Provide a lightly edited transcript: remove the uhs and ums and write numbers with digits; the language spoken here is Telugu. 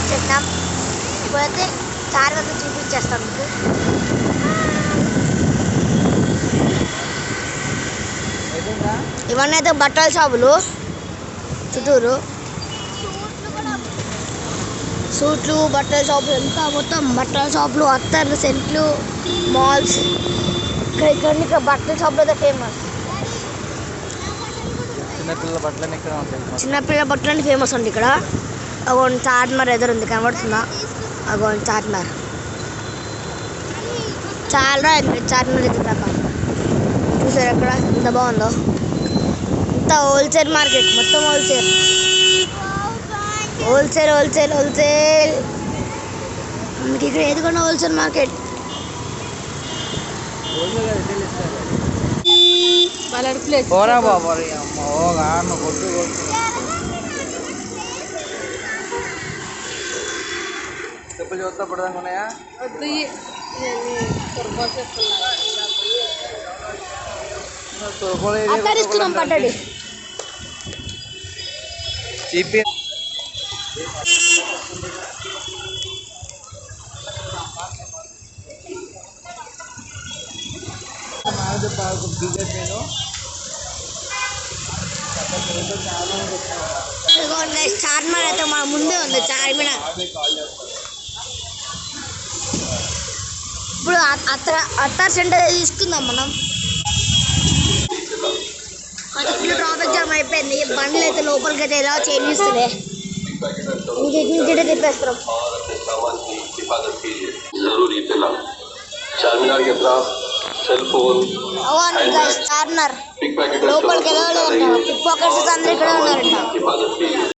వచ్చేసాం. ఇప్పుడైతే చార్మినార్ చూపించేస్తాం మీకు. ఇవన్నీ అయితే బట్టల షాపులు చుట్టూరు సూట్లు బట్టల షాపులు ఎంత మొత్తం బట్టల షాపులు అత్తర్లు సెంట్లు మాల్స్ ఇక్కడ బట్టల షాపులు అయితే ఫేమస్. చిన్నపిల్లల బట్టలని ఫేమస్ అండి ఇక్కడ. అగోండి చార్మినార్ ఎదురుంది కనబడుతుందా? అగోండి చార్మినార్ చాలా చార్మినార్ ఎదురుదాకా చూసారు ఎక్కడ ఎంత బాగుందో. ఇంత హోల్సేల్ మార్కెట్ మొత్తం హోల్సేల్ హోల్సేల్ హోల్సేల్ హోల్సేల్ మీకు ఇక్కడ ఏదికొన్నా హోల్సేల్ మార్కెట్. చెప్పులు చూస్తా పడదాం ఉన్నాయా? ఇస్తున్నాం పట్టండి. చార్మినార్ అయితే మా ముందే ఉంది. చార్మినార్ ఇప్పుడు అత్తార్ సెంటర్ తీసుకుందాం మనం. అది ఫుల్ ట్రాఫిక్ జామ్ అయిపోయింది. బండ్లు అయితే లోపలికి అయితే ఎలా చేంజ్ ఇస్తుంది. ఇంకే తిప్పేస్తాం. చార్మినార్ లోపలికి వెళ్ళలేదంట. పిక్ పాకెట్స్ అందరూ ఇక్కడ ఉన్నారంట.